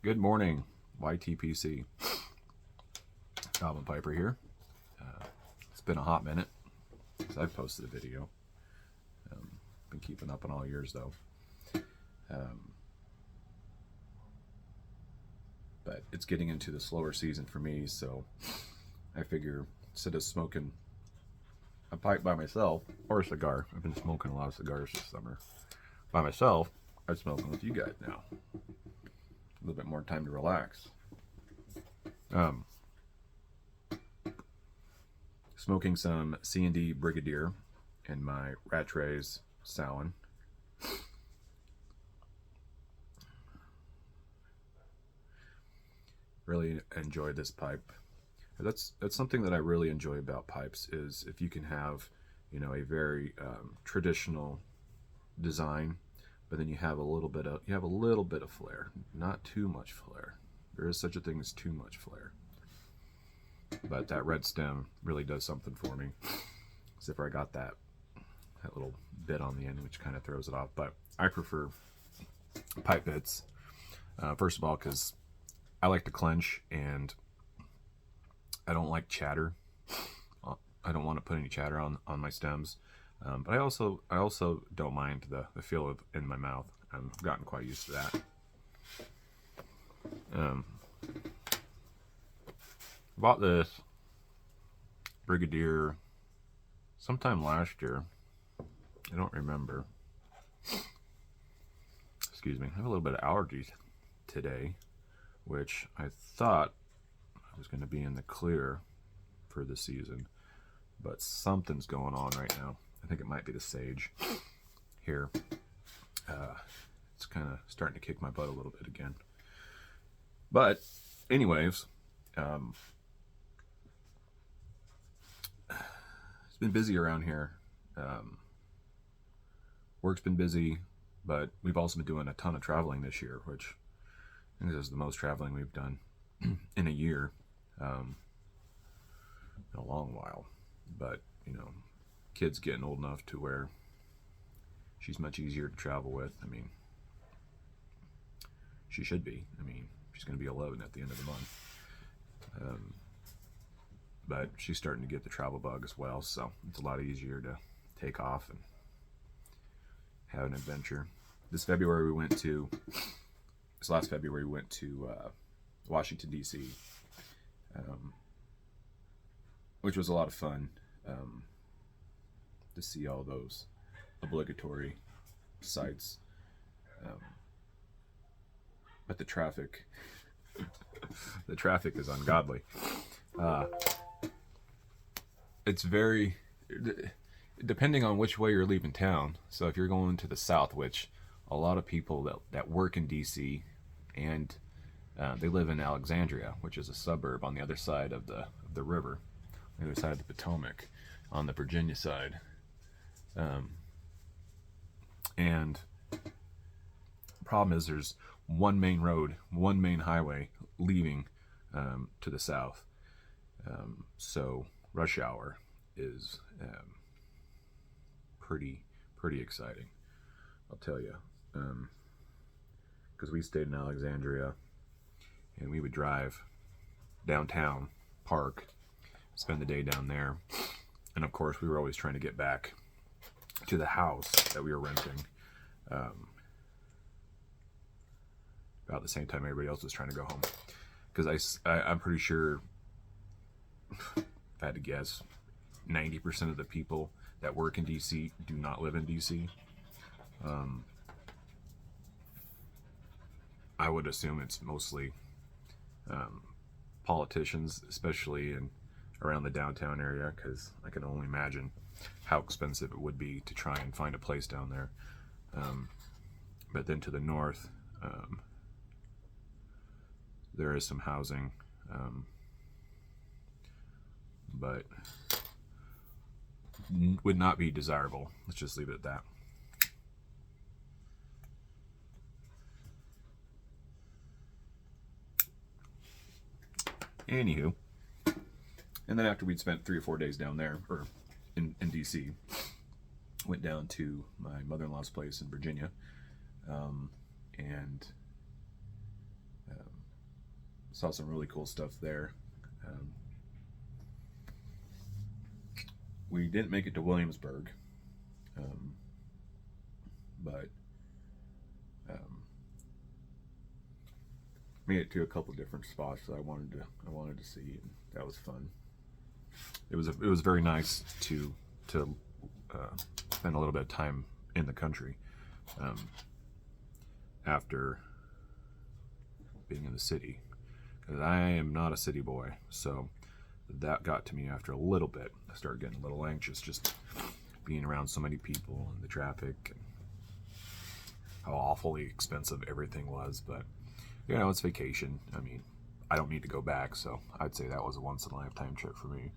Good morning, YTPC. Goblin Piper here. It's been a hot minute since I've posted a video. Been keeping up on all yours though. But it's getting into the slower season for me, so I figure instead of smoking a pipe by myself, or a cigar, I've been smoking a lot of cigars this summer by myself, I'm smoking with you guys now. A little bit more time to relax. Smoking some C&D Brigadier in my Rattray's Samhain. Really enjoyed this pipe. That's something that I really enjoy about pipes, is if you can have, a very traditional design, but then you have a little bit of flair, not too much flair. There is such a thing as too much flair. But that red stem really does something for me. Except for I got that little bit on the end, which kind of throws it off. But I prefer pipe bits. First of all, because I like to clench, and I don't like chatter. I don't want to put any chatter on my stems. But I also don't mind the feel in my mouth. I've gotten quite used to that. Bought this Brigadier sometime last year. I don't remember. Excuse me. I have a little bit of allergies today, which I thought I was going to be in the clear for the season, but something's going on right now. I think it might be the sage here. It's kind of starting to kick my butt a little bit again. But anyways, it's been busy around here. Work's been busy, but we've also been doing a ton of traveling this year, which I think this is the most traveling we've done in a year, in a long while. But, kids getting old enough to where she's much easier to travel with. I mean, she should be. I mean, she's going to be 11 at the end of the month. But she's starting to get the travel bug as well, so it's a lot easier to take off and have an adventure. This last February we went to Washington, D.C., which was a lot of fun, to see all those obligatory sites. But the traffic is ungodly. It's very, depending on which way you're leaving town. So if you're going to the south, which a lot of people that work in DC, and they live in Alexandria, which is a suburb on the other side of the river, on the other side of the Potomac, on the Virginia side. And the problem is there's one main road, one main highway leaving to the south. So rush hour is pretty exciting, I'll tell you. Because we stayed in Alexandria, and we would drive downtown, park, spend the day down there, and of course we were always trying to get back to the house that we were renting about the same time everybody else was trying to go home. Because I'm pretty sure, if I had to guess, 90% of the people that work in DC do not live in DC. I would assume it's mostly politicians, especially around the downtown area, because I can only imagine how expensive it would be to try and find a place down there. But then to the north, there is some housing, but would not be desirable. Let's just leave it at that. Anywho, and then after we'd spent 3 or 4 days down there, or in DC, went down to my mother-in-law's place in Virginia, and Saw some really cool stuff there. Um, we didn't make it to Williamsburg, um, but um, made it to a couple different spots that I wanted to see, and that was fun. It was very nice to spend a little bit of time in the country um, after being in the city, because I am not a city boy, so that got to me after a little bit. I started getting a little anxious just being around so many people and the traffic and how awfully expensive everything was. But you know, it's vacation. I mean, I don't need to go back, so I'd say that was a once in a lifetime trip for me.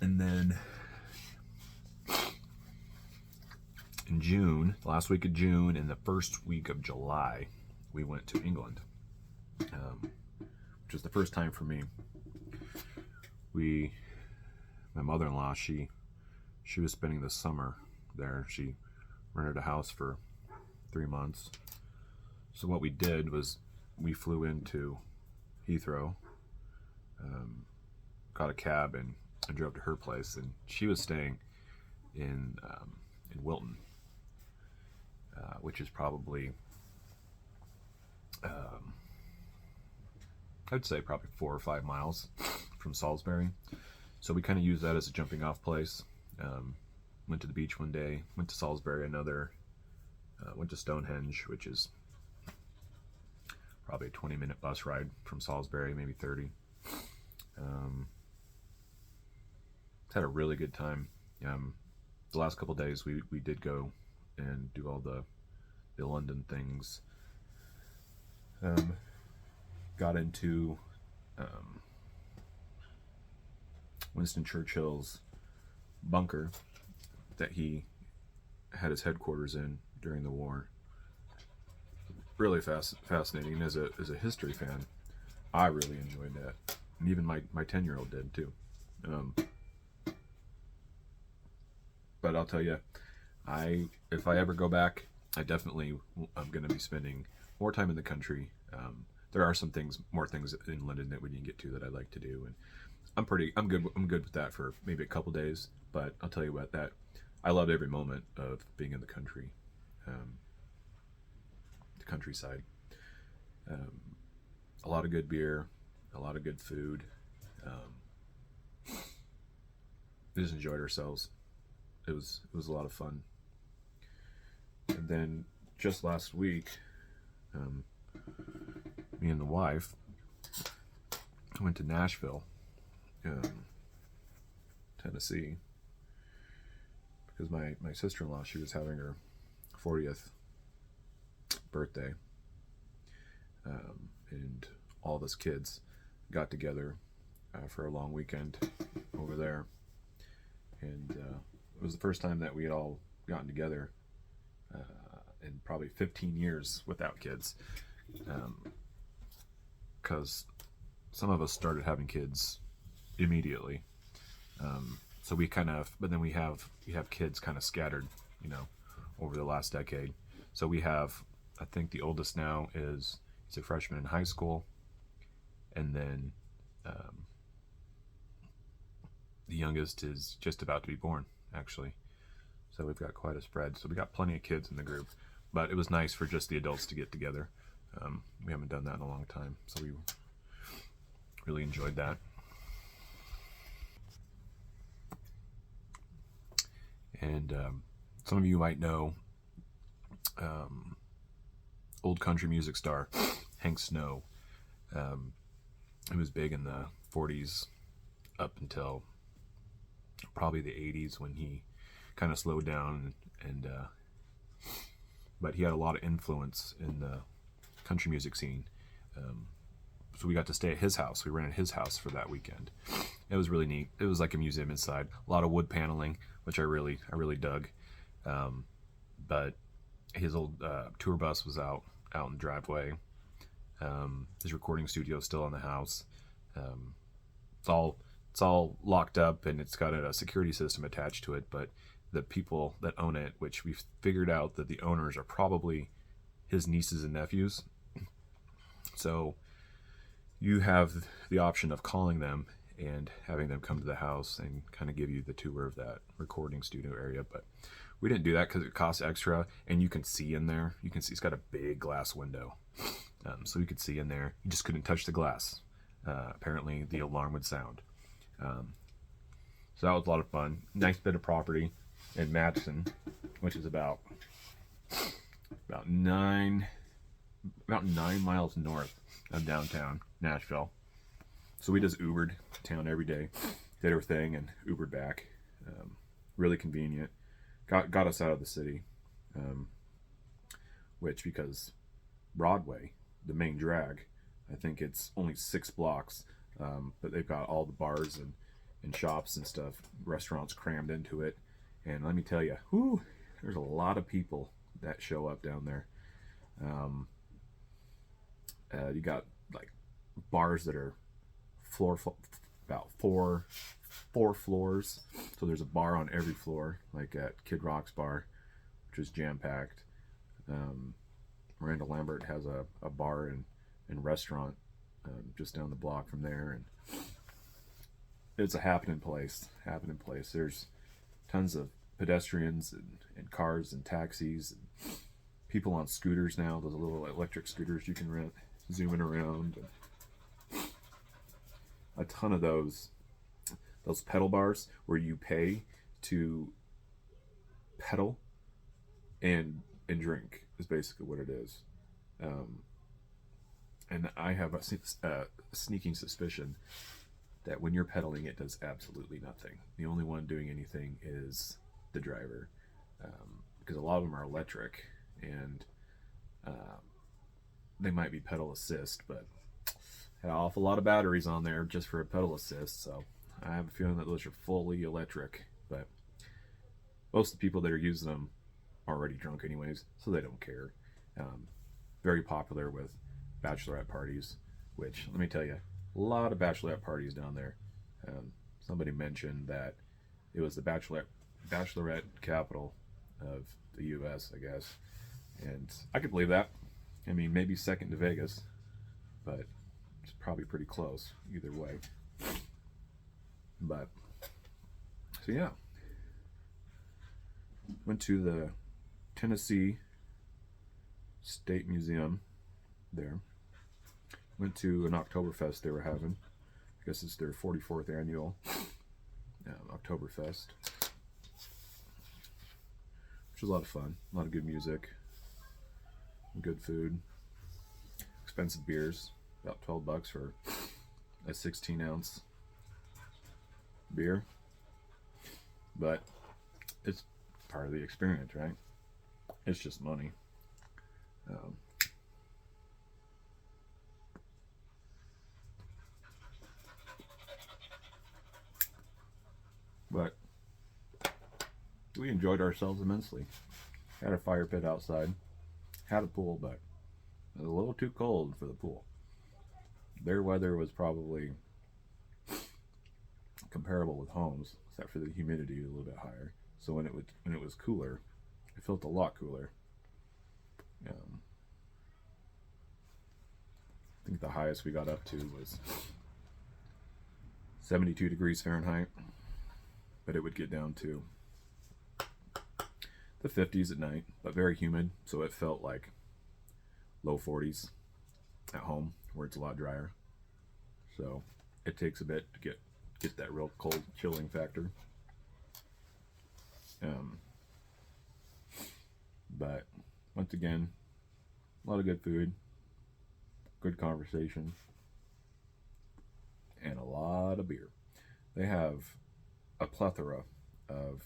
And then in June, the last week of June and the first week of July, we went to England, which was the first time for me. My mother-in-law, she was spending the summer there. She rented a house for 3 months. So what we did was we flew into Heathrow, got a cab and drove to her place, and she was staying in Wilton, which is probably I'd say probably 4 or 5 miles from Salisbury. So we kind of used that as a jumping off place. Went to the beach one day, went to Salisbury another, went to Stonehenge, which is probably a 20-minute bus ride from Salisbury, maybe 30. Had a really good time. The last couple days we did go and do all the London things. Got into Winston Churchill's bunker that he had his headquarters in during the war. Really fascinating. As a history fan, I really enjoyed that, and even my 10-year-old did too. But I'll tell you, if I ever go back, I'm going to be spending more time in the country. There are more things in London that we didn't get to that I'd like to do, and I'm good with that for maybe a couple days. But I'll tell you what, that I loved every moment of being in the country, the countryside. A lot of good beer, a lot of good food. We just enjoyed ourselves. It was a lot of fun. And then just last week, me and the wife went to Nashville, Tennessee, because my sister-in-law, she was having her 40th birthday, and all of us kids got together for a long weekend over there, and it was the first time that we had all gotten together in probably 15 years without kids, because some of us started having kids immediately. So but then we have kids kind of scattered, over the last decade. So we have, I think the oldest now he's a freshman in high school, and then the youngest is just about to be born, actually. So we've got quite a spread. So we got plenty of kids in the group, but it was nice for just the adults to get together. We haven't done that in a long time, so we really enjoyed that. And some of you might know old country music star Hank Snow. He was big in the 40s up until probably the 80s, when he kind of slowed down, and but he had a lot of influence in the country music scene. So we got to stay at his house. We rented his house for that weekend. It was really neat. It was like a museum inside. A lot of wood paneling, which I really dug. But his old tour bus was out in the driveway. His recording studio is still in the house. It's all locked up, and it's got a security system attached to it. But the people that own it, which we've figured out that the owners are probably his nieces and nephews, So you have the option of calling them and having them come to the house and kind of give you the tour of that recording studio area. But we didn't do that because it costs extra, and you can see in there. You can see it's got a big glass window, so you could see in there. You just couldn't touch the glass. Apparently, the alarm would sound. So that was a lot of fun. Nice bit of property in Madison, which is about 9 miles north of downtown Nashville. So we just Ubered to town every day, did our thing, and Ubered back. Really convenient. Got us out of the city, which, because Broadway, the main drag, I think it's only 6 blocks, but they've got all the bars and shops and stuff, restaurants crammed into it. And let me tell you, there's a lot of people that show up down there. You got like bars that are about four floors. So there's a bar on every floor, like at Kid Rock's bar, which is jam-packed. Miranda Lambert has a bar and restaurant just down the block from there, and it's a happening place. There's tons of pedestrians and cars and taxis and people on scooters now, those little electric scooters you can rent, zooming around. A ton of those pedal bars where you pay to pedal and drink is basically what it is. And I have a sneaking suspicion that when you're pedaling, it does absolutely nothing. The only one doing anything is the driver, because a lot of them are electric, and they might be pedal assist, but had an awful lot of batteries on there just for a pedal assist, so I have a feeling that those are fully electric. But most of the people that are using them are already drunk anyways, so they don't care. Very popular with bachelorette parties, which, let me tell you, a lot of bachelorette parties down there. Somebody mentioned that it was the bachelorette capital of the U.S., I guess, and I could believe that. I mean, maybe second to Vegas, but it's probably pretty close either way. But so yeah, went to the Tennessee State Museum there. Went to an Oktoberfest they were having. I guess it's their 44th annual Oktoberfest, which was a lot of fun. A lot of good music, good food, expensive beers. About $12 for a 16-ounce beer, but it's part of the experience, right? It's just money. But we enjoyed ourselves immensely. Had a fire pit outside, had a pool, but it was a little too cold for the pool. Their weather was probably comparable with home's, except for the humidity a little bit higher. So when it was cooler, it felt a lot cooler. I think the highest we got up to was 72 degrees Fahrenheit, but it would get down to the 50s at night, but very humid, so it felt like low 40s at home, where it's a lot drier. So it takes a bit to get that real cold chilling factor. But once again, a lot of good food, good conversation, and a lot of beer. They have a plethora of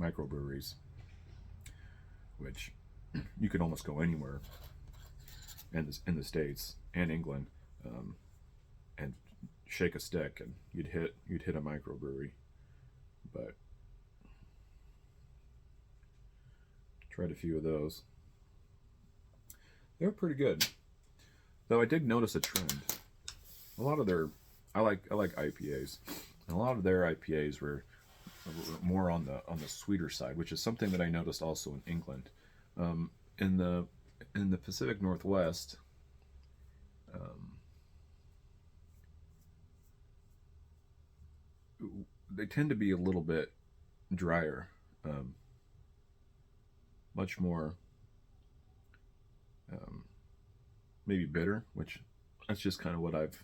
microbreweries, which you could almost go anywhere in the States and England, and shake a stick and you'd hit a microbrewery. But tried a few of those. They were pretty good. Though I did notice a trend. A lot of their I like IPAs. And a lot of their IPAs were more on the sweeter side, which is something that I noticed also in England. In in the Pacific Northwest, they tend to be a little bit drier, much more maybe bitter, which that's just kind of what I've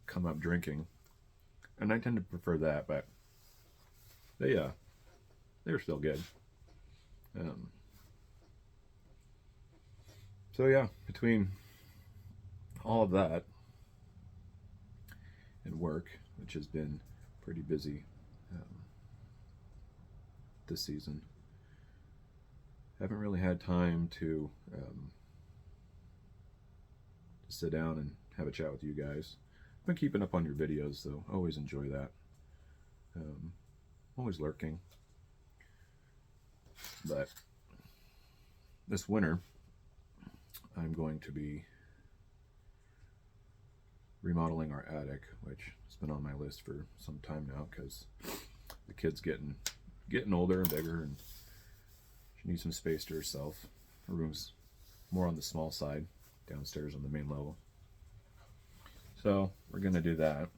come up drinking, and I tend to prefer that. But they're still good. So yeah, between all of that and work, which has been pretty busy this season, haven't really had time to sit down and have a chat with you guys. I've been keeping up on your videos though. Always enjoy that. Always lurking. But this winter, I'm going to be remodeling our attic, which has been on my list for some time now because the kid's getting older and bigger, and she needs some space to herself. Her room's more on the small side, downstairs on the main level. So we're going to do that,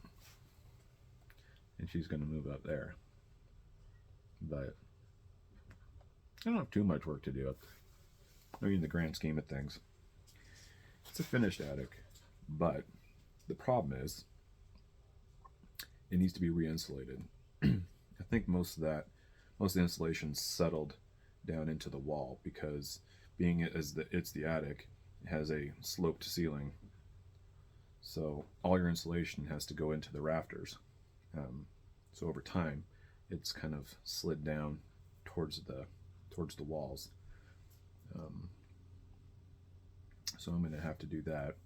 and she's going to move up there. But I don't have too much work to do. I mean, in the grand scheme of things, it's a finished attic, but the problem is it needs to be re-insulated. I think most of the insulation settled down into the wall because being it's the attic, it has a sloped ceiling, so all your insulation has to go into the rafters. So over time, it's kind of slid down towards the walls. So I'm going to have to do that.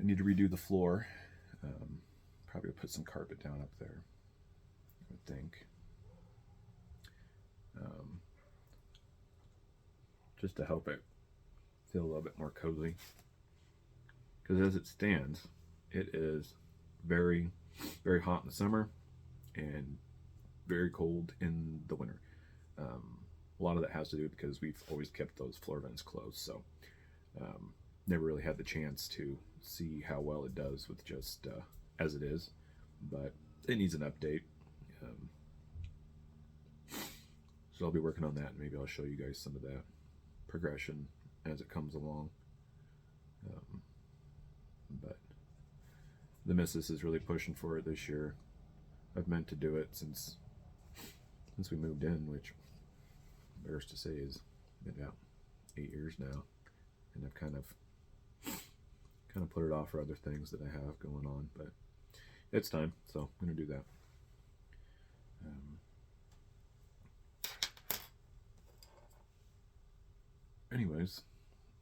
I need to redo the floor. Probably put some carpet down up there, I would think. Just to help it feel a little bit more cozy. Because as it stands, it is very, very hot in the summer and very cold in the winter. A lot of that has to do because we've always kept those floor vents closed, so never really had the chance to see how well it does with just as it is, but it needs an update. So I'll be working on that, and maybe I'll show you guys some of that progression as it comes along. But the missus is really pushing for it this year. I've meant to do it since we moved in, which, embarrassed to say, is been about 8 years now, and I've kind of put it off for other things that I have going on, but it's time, so I'm going to do that. Anyways,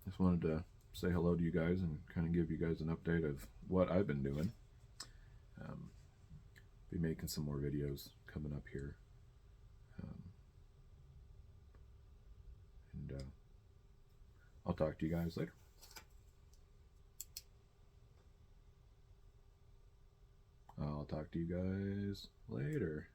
just wanted to say hello to you guys and kind of give you guys an update of what I've been doing. Be making some more videos coming up here. And I'll talk to you guys later. I'll talk to you guys later.